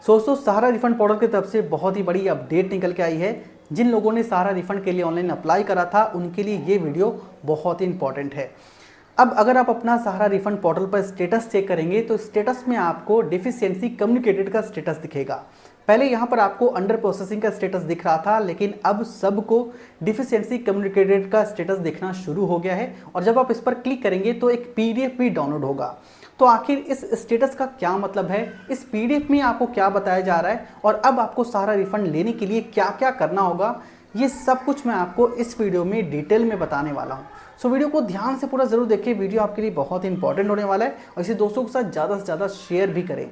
दोस्तों सहारा refund portal की तरफ से बहुत ही बड़ी अपडेट निकल के आई है। जिन लोगों ने सहारा रिफंड के लिए ऑनलाइन अप्लाई करा था उनके लिए ये वीडियो बहुत ही इंपॉर्टेंट है। अब अगर आप अपना सहारा रिफंड पोर्टल पर स्टेटस चेक करेंगे तो स्टेटस में आपको डिफिशियंसी कम्युनिकेटेड का स्टेटस दिखेगा। पहले यहाँ पर आपको अंडर प्रोसेसिंग का स्टेटस दिख रहा था, लेकिन अब सबको डिफिशियंसी कम्युनिकेटेड का स्टेटस दिखना शुरू हो गया है। और जब आप इस पर क्लिक करेंगे तो एक पीडीएफ भी डाउनलोड होगा। तो आखिर इस स्टेटस का क्या मतलब है, इस पीडीएफ में आपको क्या बताया जा रहा है और अब आपको सहारा रिफंड लेने के लिए क्या क्या करना होगा, ये सब कुछ मैं आपको इस वीडियो में डिटेल में बताने वाला हूँ। सो वीडियो को ध्यान से पूरा ज़रूर देखिए, वीडियो आपके लिए बहुत ही इंपॉर्टेंट होने वाला है और इसे दोस्तों के साथ ज़्यादा से ज़्यादा शेयर भी करें।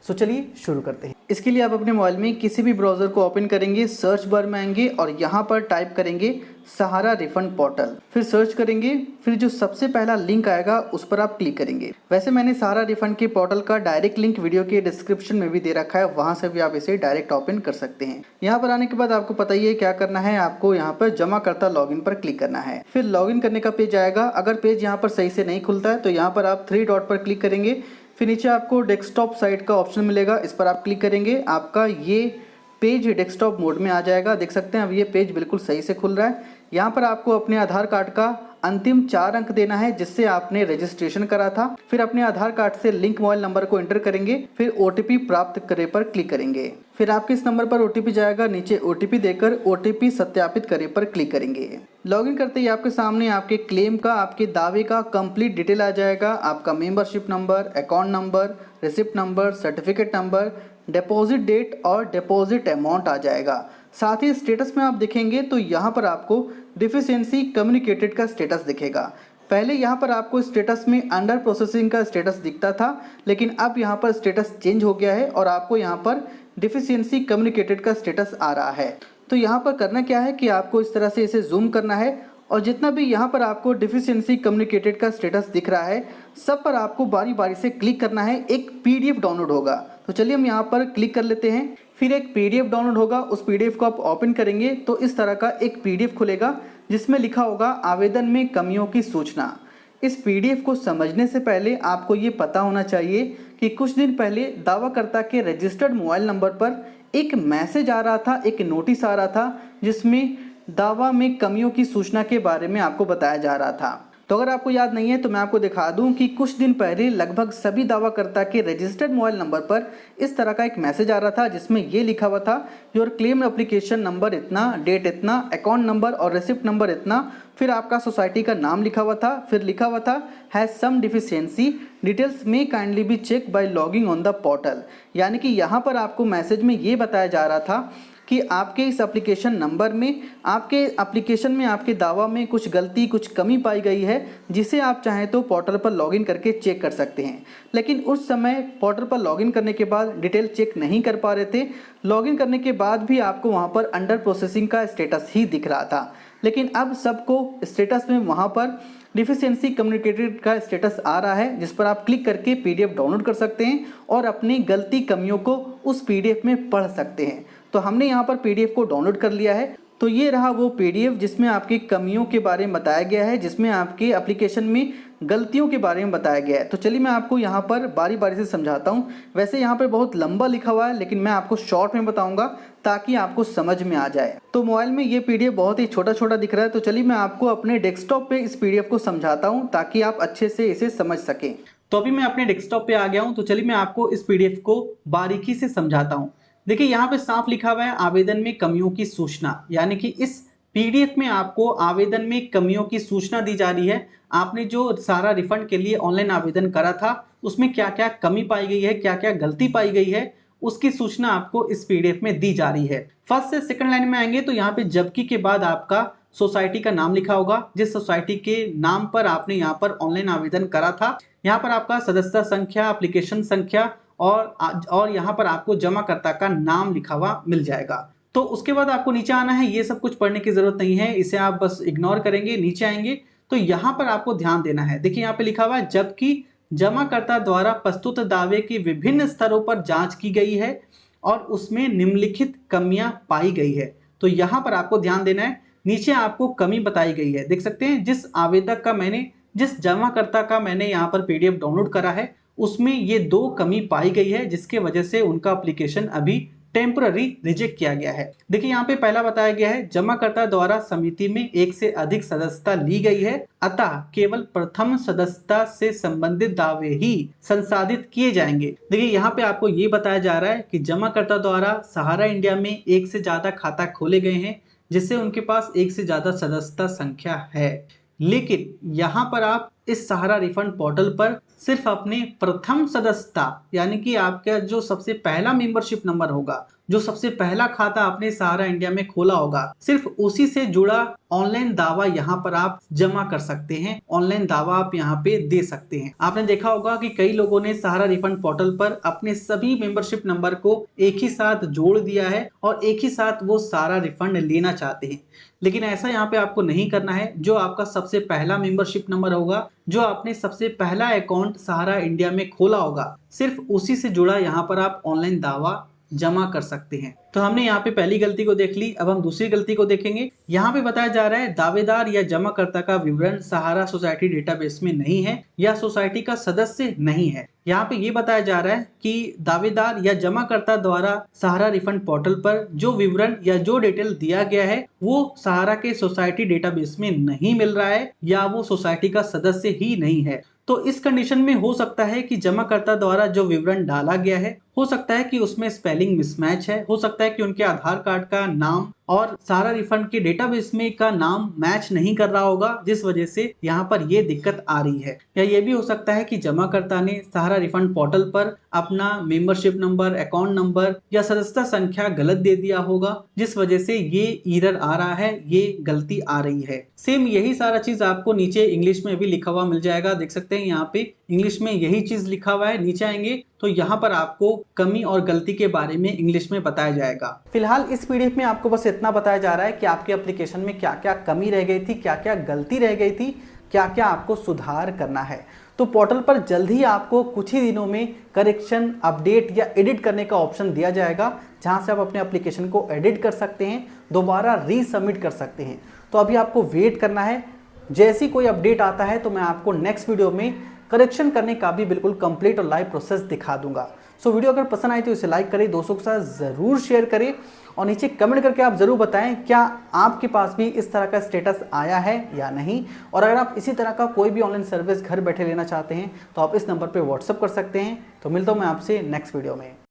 सो चलिए शुरू करते हैं। इसके लिए आप अपने मोबाइल में किसी भी ब्राउज़र को ओपन करेंगे, सर्च बार में आएंगे और यहाँ पर टाइप करेंगे सहारा रिफंड पोर्टल, फिर सर्च करेंगे, फिर जो सबसे पहला लिंक आएगा उस पर आप क्लिक करेंगे। वैसे मैंने सहारा रिफंड के पोर्टल का डायरेक्ट लिंक वीडियो के डिस्क्रिप्शन में भी दे रखा है, वहाँ से भी आप इसे डायरेक्ट ओपन कर सकते हैं। यहाँ पर आने के बाद आपको पता ही है क्या करना है, आपको यहाँ पर जमाकर्ता लॉगिन पर क्लिक करना है। फिर लॉगिन करने का पेज आएगा। अगर पेज यहाँ पर सही से नहीं खुलता है तो यहाँ पर आप 3 डॉट पर क्लिक करेंगे, फिर नीचे आपको डेस्कटॉप साइट का ऑप्शन मिलेगा, इस पर आप क्लिक करेंगे। आपका ये पेज डेस्कटॉप मोड में आ जाएगा। देख सकते हैं अब ये पेज बिल्कुल सही से खुल रहा है। यहाँ पर आपको अपने आधार कार्ड का अंतिम 4 अंक देना है जिससे आपने रजिस्ट्रेशन करा था। फिर अपने आधार कार्ड से लिंक मोबाइल नंबर को एंटर करेंगे, फिर ओटीपी प्राप्त करे पर क्लिक करेंगे। फिर आपके इस नंबर पर ओटीपी जाएगा, नीचे ओटीपी देकर ओटीपी सत्यापित करे पर क्लिक करेंगे। लॉगिन करते ही आपके सामने आपके क्लेम का, आपके दावे का कंप्लीट डिटेल आ जाएगा। आपका membership number, account number, receipt number, certificate number, deposit date और डिपॉजिट अमाउंट आ जाएगा। साथ ही स्टेटस में आप देखेंगे तो यहाँ पर आपको डिफिशियंसी कम्युनिकेटेड का स्टेटस दिखेगा। पहले यहाँ पर आपको स्टेटस में अंडर प्रोसेसिंग का स्टेटस दिखता था, लेकिन अब यहाँ पर स्टेटस चेंज हो गया है और आपको यहाँ पर डिफिशियंसी कम्युनिकेटेड का स्टेटस आ रहा है। तो यहाँ पर करना क्या है कि आपको इस तरह से इसे जूम करना है और जितना भी यहाँ पर आपको डिफिशियंसी कम्युनिकेटेड का स्टेटस दिख रहा है सब पर आपको बारी बारी से क्लिक करना है। एक पीडीएफ डाउनलोड होगा, तो चलिए हम यहाँ पर क्लिक कर लेते हैं। फिर एक पीडीएफ डाउनलोड होगा, उस पीडीएफ को आप ओपन करेंगे तो इस तरह का एक पीडीएफ खुलेगा जिसमें लिखा होगा आवेदन में कमियों की सूचना। इस पीडीएफ को समझने से पहले आपको ये पता होना चाहिए कि कुछ दिन पहले दावाकर्ता के रजिस्टर्ड मोबाइल नंबर पर एक मैसेज आ रहा था, एक नोटिस आ रहा था जिसमें दावा में कमियों की सूचना के बारे में आपको बताया जा रहा था। तो अगर आपको याद नहीं है तो मैं आपको दिखा दूं कि कुछ दिन पहले लगभग सभी दावाकर्ता के रजिस्टर्ड मोबाइल नंबर पर इस तरह का एक मैसेज आ रहा था जिसमें ये लिखा हुआ था योर क्लेम एप्लीकेशन नंबर इतना, डेट इतना, अकाउंट नंबर और रिसिप्ट नंबर इतना, फिर आपका सोसाइटी का नाम लिखा हुआ था, फिर लिखा हुआ था हैज सम डिफिशियंसी डिटेल्स में kindly be check by logging on the portal. यानी कि यहाँ पर आपको मैसेज में ये बताया जा रहा था कि आपके इस एप्लीकेशन नंबर में, आपके एप्लीकेशन में, आपके दावा में कुछ गलती, कुछ कमी पाई गई है जिसे आप चाहें तो पोर्टल पर लॉगिन करके चेक कर सकते हैं। लेकिन उस समय पोर्टल पर लॉगिन करने के बाद डिटेल चेक नहीं कर पा रहे थे। लॉगिन करने के बाद भी आपको वहाँ पर अंडर प्रोसेसिंग का स्टेटस ही दिख रहा था, लेकिन अब सबको स्टेटस में वहाँ पर डिफिशियंसी कम्युनिकेटेड का स्टेटस आ रहा है जिस पर आप क्लिक करके पीडीएफ डाउनलोड कर सकते हैं और अपनी गलती कमियों को उस पीडीएफ में पढ़ सकते हैं। तो हमने यहाँ पर पीडीएफ को डाउनलोड कर लिया है। तो ये रहा वो पीडीएफ जिसमें आपकी कमियों के बारे में बताया गया है, जिसमें आपके एप्लीकेशन में गलतियों के बारे में बताया गया है। तो चलिए मैं आपको यहाँ पर बारी बारी से समझाता हूँ। वैसे यहाँ पर बहुत लंबा लिखा हुआ है लेकिन मैं आपको शॉर्ट में बताऊँगा ताकि आपको समझ में आ जाए। तो मोबाइल में ये पीडीएफ बहुत ही छोटा छोटा दिख रहा है, तो चलिए मैं आपको अपने डेस्कटॉप पे इस पीडीएफ को समझाता हूँ ताकि आप अच्छे से इसे समझ सकें। तो अभी मैं अपने डेस्कटॉप पे आ गया हूँ, तो चलिए मैं आपको इस पीडीएफ को बारीकी से समझाता हूँ। देखिए यहाँ पे साफ लिखा हुआ है आवेदन में कमियों की सूचना, यानी कि इस पीडीएफ में आपको आवेदन में कमियों की सूचना दी जा रही है। आपने जो सारा रिफंड के लिए ऑनलाइन आवेदन करा था उसमें क्या क्या कमी पाई गई है, क्या क्या गलती पाई गई है, उसकी सूचना आपको इस पीडीएफ में दी जा रही है। फर्स्ट से सेकंड लाइन में आएंगे तो यहाँ पे जबकि के बाद आपका सोसाइटी का नाम लिखा होगा, जिस सोसाइटी के नाम पर आपने यहाँ पर ऑनलाइन आवेदन करा था। यहाँ पर आपका सदस्यता संख्या, एप्लीकेशन संख्या और यहाँ पर आपको जमाकर्ता का नाम लिखा हुआ मिल जाएगा। तो उसके बाद आपको नीचे आना है, ये सब कुछ पढ़ने की जरूरत नहीं है, इसे आप बस इग्नोर करेंगे। नीचे आएंगे तो यहाँ पर आपको ध्यान देना है। देखिए यहाँ पे लिखा हुआ है जबकि जमाकर्ता द्वारा प्रस्तुत दावे की विभिन्न स्तरों पर जांच की गई है और उसमें निम्नलिखित कमियां पाई गई है। तो यहाँ पर आपको ध्यान देना है। नीचे आपको कमी बताई गई है, देख सकते हैं जिस जमाकर्ता का मैंने यहाँ पर पीडीएफ डाउनलोड करा है उसमें ये 2 कमी पाई गई है, जिसके वजह से उनका एप्लीकेशन अभी टेम्पररी रिजेक्ट किया गया है। देखिए यहाँ पे पहला बताया गया है, जमाकर्ता द्वारा समिति में एक से अधिक सदस्यता ली गई है, अतः केवल प्रथम सदस्यता से संबंधित दावे ही संसाधित किए जाएंगे। देखिए यहाँ पे आपको ये बताया जा रहा है कि जमाकर्ता द्वारा सहारा इंडिया में एक से ज्यादा खाता खोले गए हैं, जिससे उनके पास एक से ज्यादा सदस्यता संख्या है, लेकिन यहाँ पर आप इस सहारा रिफंड पोर्टल पर सिर्फ अपने प्रथम सदस्यता यानी कि आपका जो सबसे पहला मेंबरशिप नंबर होगा, जो सबसे पहला खाता आपने सहारा इंडिया में खोला होगा, सिर्फ उसी से जुड़ा ऑनलाइन दावा यहाँ पर आप जमा कर सकते हैं, ऑनलाइन दावा आप यहाँ पे दे सकते हैं। आपने देखा होगा कि कई लोगों ने सहारा रिफंड पोर्टल पर अपने सभी मेंबरशिप नंबर को एक ही साथ जोड़ दिया है और एक ही साथ वो सारा रिफंड लेना चाहते हैं, लेकिन ऐसा यहाँ पे आपको नहीं करना है। जो आपका सबसे पहला मेंबरशिप नंबर होगा, जो आपने सबसे पहला अकाउंट सहारा इंडिया में खोला होगा, सिर्फ उसी से जुड़ा यहाँ पर आप ऑनलाइन दावा जमा कर सकते हैं। तो हमने यहाँ पे पहली गलती को देख ली, अब हम दूसरी गलती को देखेंगे। यहाँ पे बताया जा रहा है दावेदार या जमाकर्ता का विवरण सहारा सोसाइटी डेटाबेस में नहीं है या सोसाइटी का सदस्य नहीं है। यहाँ पे ये बताया जा रहा है कि दावेदार या जमाकर्ता द्वारा सहारा रिफंड पोर्टल पर जो विवरण या जो डिटेल दिया गया है वो सहारा के सोसाइटी डेटाबेस में नहीं मिल रहा है या वो सोसाइटी का सदस्य ही नहीं है। तो इस कंडीशन में हो सकता है कि जमाकर्ता द्वारा जो विवरण डाला गया है, हो सकता है कि उसमें स्पेलिंग मिसमैच है, हो सकता है कि उनके आधार कार्ड का नाम और सहारा रिफंड के डेटाबेस में का नाम मैच नहीं कर रहा होगा, जिस वजह से यहाँ पर ये दिक्कत आ रही है। या ये भी हो सकता है कि जमाकर्ता ने सहारा रिफंड पोर्टल पर अपना मेंबरशिप नंबर, अकाउंट नंबर या सदस्यता संख्या गलत दे दिया होगा, जिस वजह से ये एरर आ रहा है, ये गलती आ रही है। सेम यही सारा चीज आपको नीचे इंग्लिश में भी लिखा हुआ मिल जाएगा, देख सकते हैं यहाँ पे इंग्लिश में यही चीज लिखा हुआ है। नीचे आएंगे तो यहाँ पर आपको कमी और गलती के बारे में इंग्लिश में बताया जाएगा। फिलहाल इस पीडीएफ में आपको बस इतना बताया जा रहा है कि आपके एप्लीकेशन में क्या क्या कमी रह गई थी, क्या क्या गलती रह गई थी, क्या क्या आपको सुधार करना है। तो पोर्टल पर जल्द ही आपको कुछ ही दिनों में करेक्शन, अपडेट या एडिट करने का ऑप्शन दिया जाएगा, जहां से आप अपने एप्लीकेशन को एडिट कर सकते हैं, दोबारा रीसबमिट कर सकते हैं। तो अभी आपको वेट करना है, जैसी कोई अपडेट आता है तो मैं आपको नेक्स्ट वीडियो में करेक्शन करने का भी बिल्कुल कंप्लीट और लाइव प्रोसेस दिखा दूंगा। सो वीडियो अगर पसंद आई तो इसे लाइक करें, दोस्तों के साथ ज़रूर शेयर करें और नीचे कमेंट करके आप ज़रूर बताएं क्या आपके पास भी इस तरह का स्टेटस आया है या नहीं। और अगर आप इसी तरह का कोई भी ऑनलाइन सर्विस घर बैठे लेना चाहते हैं तो आप इस नंबर पर व्हाट्सअप कर सकते हैं। तो मिलता हूँ मैं आपसे नेक्स्ट वीडियो में।